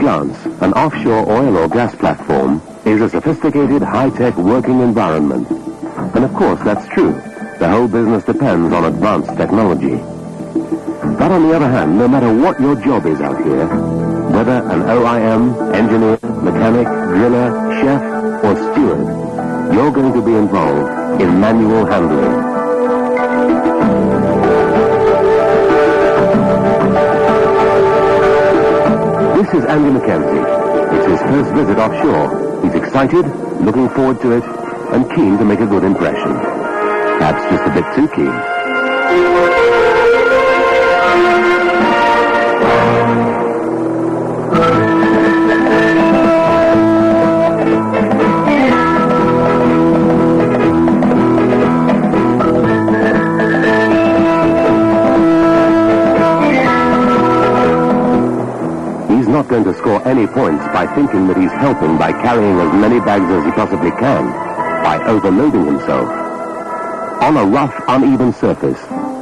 glance, an offshore oil or gas platform is a sophisticated, high-tech working environment. And of course, that's true. The whole business depends on advanced technology. But on the other hand, no matter what your job is out here, whether an OIM, engineer, mechanic, driller, chef, or steward, you're going to be involved in manual handling. This is Andy Mackenzie. It's his first visit offshore. He's excited, looking forward to it, and keen to make a good impression. Perhaps just a bit too keen. He's not going to score any points by thinking that he's helping by carrying as many bags as he possibly can, by overloading himself. On a rough, uneven surface,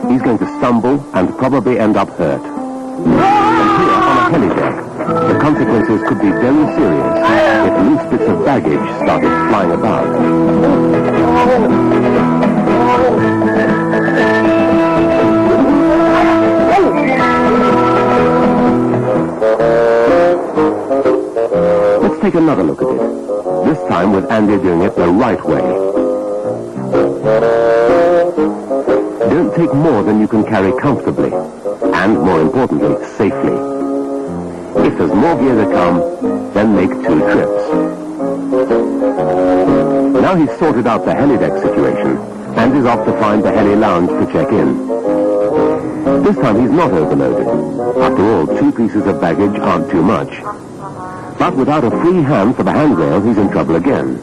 he's going to stumble and probably end up hurt. And here, on a helideck, the consequences could be very serious if loose bits of baggage started flying about. Let's take another look at it. This time with Andy doing it the right way. Don't take more than you can carry comfortably, and more importantly, safely. If there's more gear to come, then make 2 trips. Now he's sorted out the helideck situation, and is off to find the heli lounge to check in. This time he's not overloaded. After all, 2 pieces of baggage aren't too much. But without a free hand for the handrail, he's in trouble again.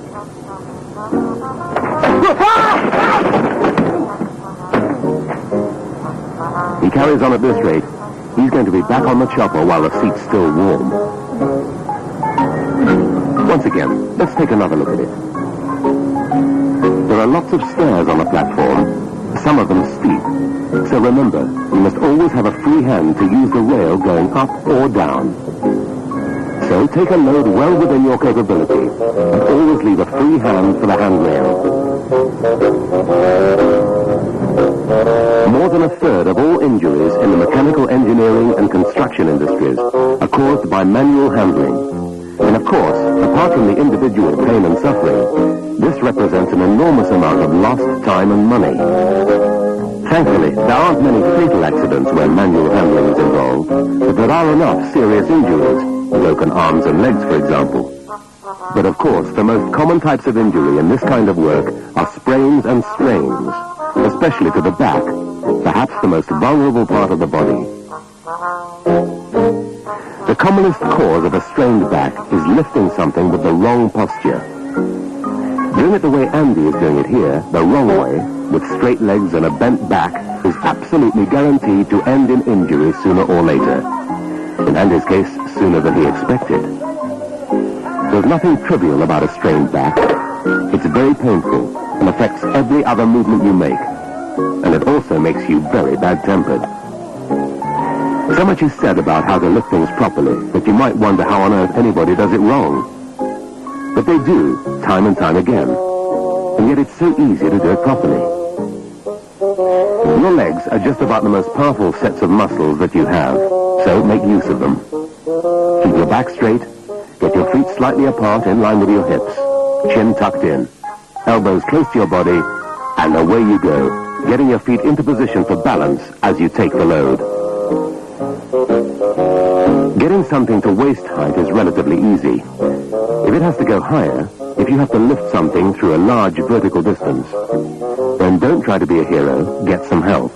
He carries on at this rate. He's going to be back on the chopper while the seat's still warm. Once again, let's take another look at it. There are lots of stairs on the platform, some of them steep. So remember, you must always have a free hand to use the rail going up or down. So take a load well within your capability, and always leave a free hand for the handrail. More than a third of all injuries in the mechanical engineering and construction industries are caused by manual handling. And of course, apart from the individual pain and suffering, this represents an enormous amount of lost time and money. Thankfully, there aren't many fatal accidents where manual handling is involved, but there are enough serious injuries, broken arms and legs, for example. But of course, the most common types of injury in this kind of work are sprains and strains, especially to the back, perhaps the most vulnerable part of the body. The commonest cause of a strained back is lifting something with the wrong posture. Doing it the way Andy is doing it here, the wrong way, with straight legs and a bent back, is absolutely guaranteed to end in injury sooner or later. In Andy's case, sooner than he expected. There's nothing trivial about a strained back. It's very painful and affects every other movement you make. And it also makes you very bad-tempered. So much is said about how to lift things properly that you might wonder how on earth anybody does it wrong. But they do, time and time again. And yet it's so easy to do it properly. Your legs are just about the most powerful sets of muscles that you have, so make use of them. Keep your back straight, get your feet slightly apart in line with your hips, chin tucked in, elbows close to your body, and away you go, getting your feet into position for balance as you take the load. Getting something to waist height is relatively easy. If it has to go higher, if you have to lift something through a large vertical distance, then don't try to be a hero, get some help.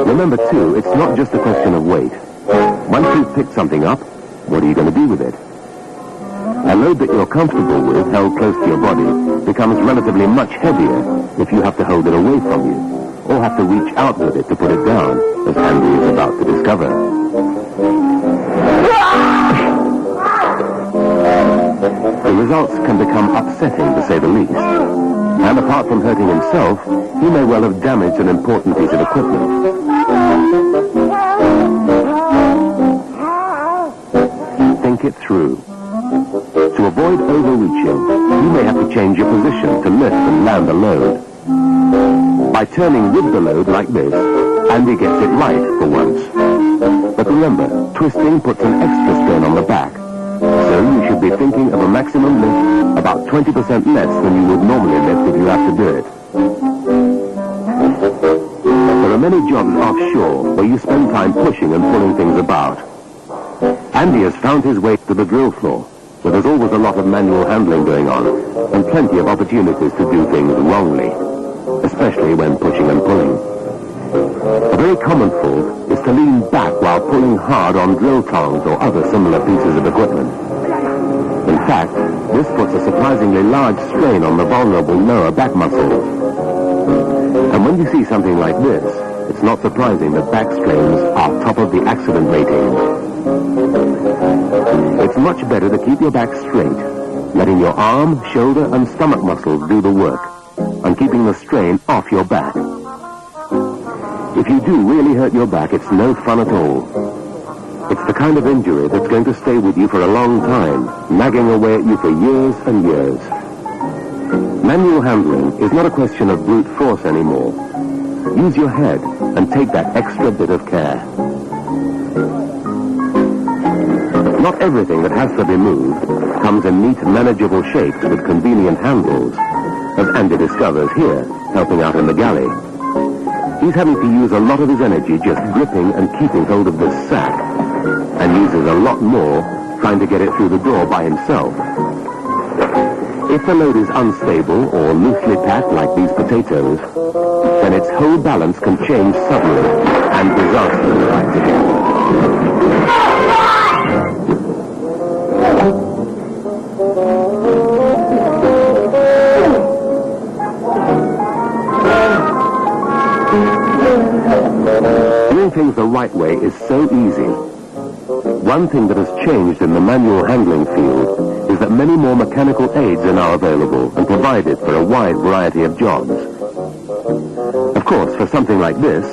Remember too, it's not just a question of weight. Once you've picked something up, what are you going to do with it? A load that you're comfortable with, held close to your body, becomes relatively much heavier if you have to hold it away from you, or have to reach out with it to put it down, as Andy is about to discover. the results can become upsetting to say the least. And apart from hurting himself, he may well have damaged an important piece of equipment. Think it through. To avoid overreaching, you may have to change your position to lift and land a load. By turning with the load like this, Andy gets it right for once. But remember, twisting puts an extra strain on the back. So you should be thinking of a maximum lift about 20% less than you would normally lift if you have to do it. There are many jobs offshore where you spend time pushing and pulling things about. Andy has found his way to the drill floor, where there's always a lot of manual handling going on, and plenty of opportunities to do things wrongly, especially when pushing and pulling. A very common fault is to lean back while pulling hard on drill tongs or other similar pieces of equipment. In fact, this puts a surprisingly large strain on the vulnerable lower back muscles. And when you see something like this, it's not surprising that back strains are top of the accident rating. It's much better to keep your back straight, letting your arm, shoulder, and stomach muscles do the work, and keeping the strain off your back. If you do really hurt your back, it's no fun at all. It's the kind of injury that's going to stay with you for a long time, nagging away at you for years and years. Manual handling is not a question of brute force anymore. Use your head and take that extra bit of care. Not everything that has to be moved comes in neat, manageable shapes with convenient handles, as Andy discovers here, helping out in the galley. He's having to use a lot of his energy just gripping and keeping hold of this sack, and uses a lot more trying to get it through the door by himself. If the load is unstable or loosely packed like these potatoes, then its whole balance can change suddenly, and disaster arrives again. Doing things the right way is so easy. One thing that has changed in the manual handling field is that many more mechanical aids are now available and provided for a wide variety of jobs. Of course, for something like this,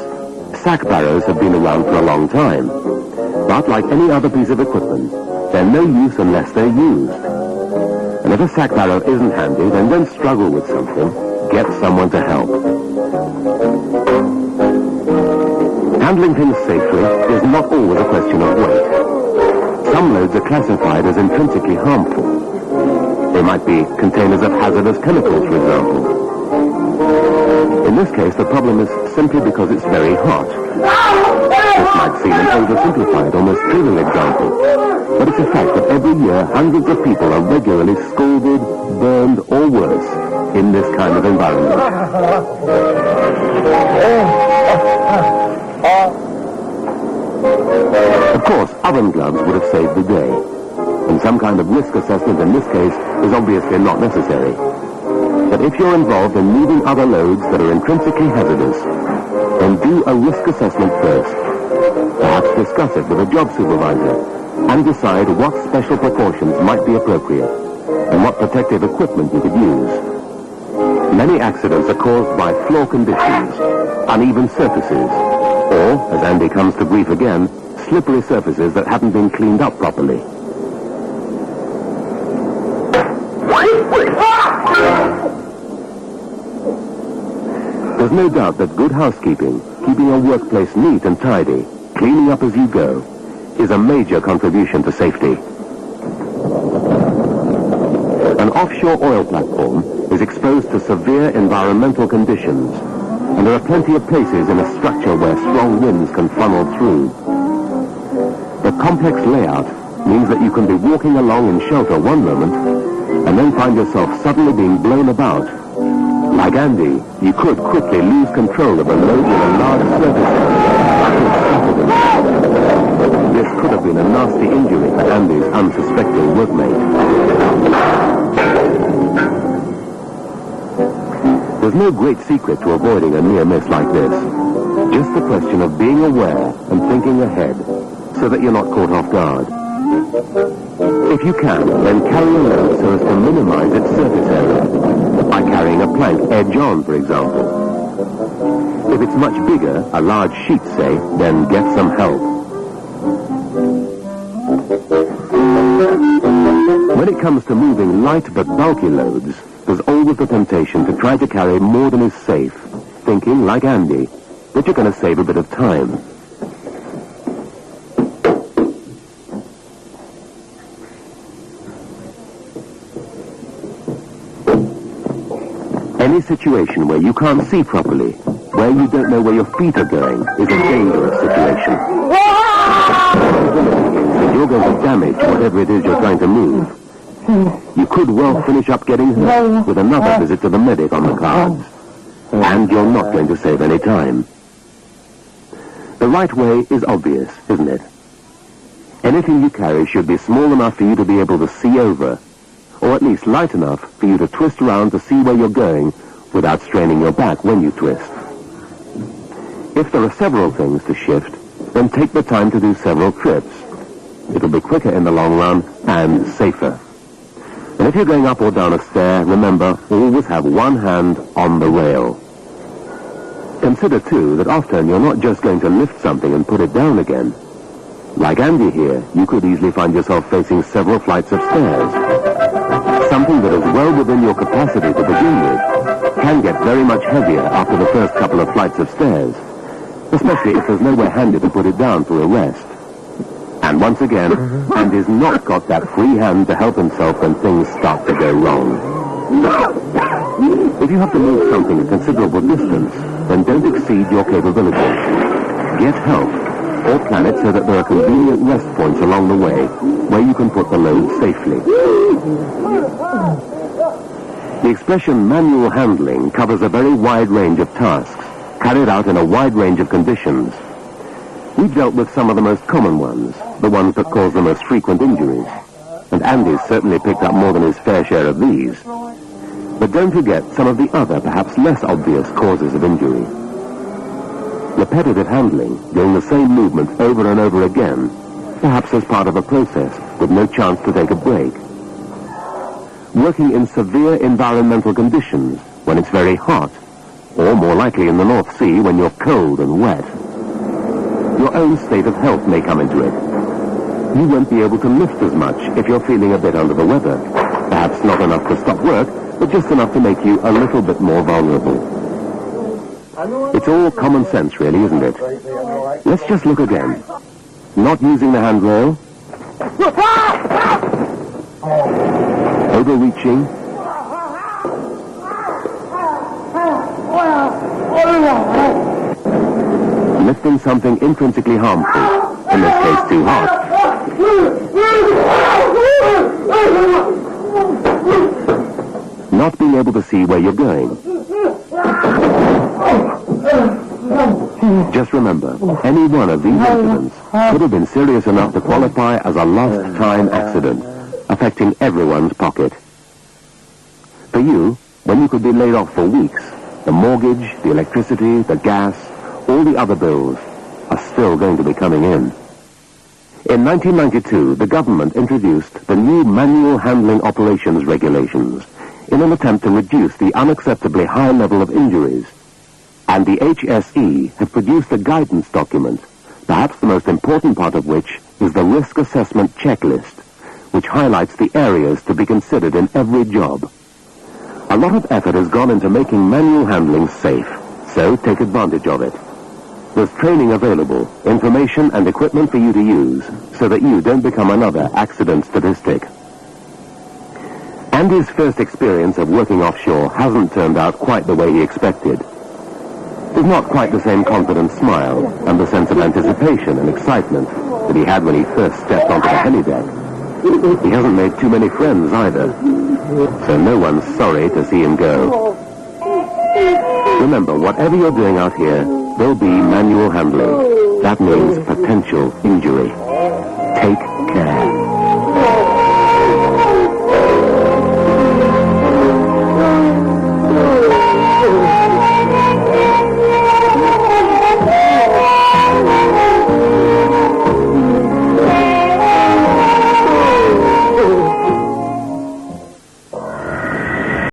sack barrows have been around for a long time. But like any other piece of equipment, they're no use unless they're used. And if a sack barrow isn't handy, then don't struggle with something. Get someone to help. Handling things safely is not always a question of weight. Some loads are classified as intrinsically harmful. They might be containers of hazardous chemicals, for example. In this case, the problem is simply because it's very hot. This might seem an oversimplified, almost trivial example, but it's a fact that every year hundreds of people are regularly scalded, burned, or worse in this kind of environment. Of course, oven gloves would have saved the day, and some kind of risk assessment in this case is obviously not necessary. But if you're involved in moving other loads that are intrinsically hazardous, then do a risk assessment first. Perhaps discuss it with a job supervisor and decide what special precautions might be appropriate and what protective equipment you could use. Many accidents are caused by floor conditions, uneven surfaces, or, as Andy comes to grief again, slippery surfaces that haven't been cleaned up properly. There's no doubt that good housekeeping, keeping a workplace neat and tidy, cleaning up as you go, is a major contribution to safety. An offshore oil platform is exposed to severe environmental conditions, and there are plenty of places in a structure where strong winds can funnel through. The complex layout means that you can be walking along in shelter one moment, and then find yourself suddenly being blown about. Like Andy, you could quickly lose control of a load with a large surface area. This could have been a nasty injury for Andy's unsuspecting workmate. There's no great secret to avoiding a near miss like this. Just a question of being aware and thinking ahead so that you're not caught off guard. If you can, then carry a load so as to minimize its surface area, by carrying a plank edge on, for example. If it's much bigger, a large sheet, say, then get some help. When it comes to moving light but bulky loads, there's always the temptation to try to carry more than is safe, thinking, like Andy, that you're going to save a bit of time. Any situation where you can't see properly, where you don't know where your feet are going, is a dangerous situation. If you're going to damage whatever it is you're trying to move, you could well finish up getting hurt with another visit to the medic on the cards. And you're not going to save any time. The right way is obvious, isn't it? Anything you carry should be small enough for you to be able to see over, or at least light enough for you to twist around to see where you're going without straining your back when you twist. If there are several things to shift, then take the time to do several trips. It'll be quicker in the long run and safer. And if you're going up or down a stair, remember, always have one hand on the rail. Consider, too, that often you're not just going to lift something and put it down again. Like Andy here, you could easily find yourself facing several flights of stairs. Something that is well within your capacity to begin with can get very much heavier after the first couple of flights of stairs, especially if there's nowhere handy to put it down for a rest. And once again, Andy's not got that free hand to help himself when things start to go wrong. If you have to move something a considerable distance, then don't exceed your capabilities. Get help, or plan it so that there are convenient rest points along the way where you can put the load safely. The expression manual handling covers a very wide range of tasks, carried out in a wide range of conditions. We've dealt with some of the most common ones, the ones that cause the most frequent injuries. And Andy's certainly picked up more than his fair share of these. But don't forget some of the other, perhaps less obvious causes of injury. Repetitive handling, doing the same movement over and over again, perhaps as part of a process with no chance to take a break. Working in severe environmental conditions when it's very hot, or more likely in the North Sea when you're cold and wet. Your own state of health may come into it. You won't be able to lift as much if you're feeling a bit under the weather. Perhaps not enough to stop work, but just enough to make you a little bit more vulnerable. It's all common sense, really, isn't it? Let's just look again. Not using the handrail. Overreaching. Lifting something intrinsically harmful, in this case too hot. Not being able to see where you're going. Just remember, any one of these incidents could have been serious enough to qualify as a lost time accident, affecting everyone's pocket. For you, when you could be laid off for weeks, the mortgage, the electricity, the gas, all the other bills are still going to be coming in. In 1992, the government introduced the new Manual Handling Operations Regulations in an attempt to reduce the unacceptably high level of injuries. And the HSE have produced a guidance document, perhaps the most important part of which is the risk assessment checklist, which highlights the areas to be considered in every job. A lot of effort has gone into making manual handling safe, so take advantage of it. There's training available, information and equipment for you to use, so that you don't become another accident statistic. Andy's first experience of working offshore hasn't turned out quite the way he expected. There's not quite the same confident smile and the sense of anticipation and excitement that he had when he first stepped onto the helideck. He hasn't made too many friends either, so no one's sorry to see him go. Remember, whatever you're doing out here, there'll be manual handling. That means potential injury. Take care.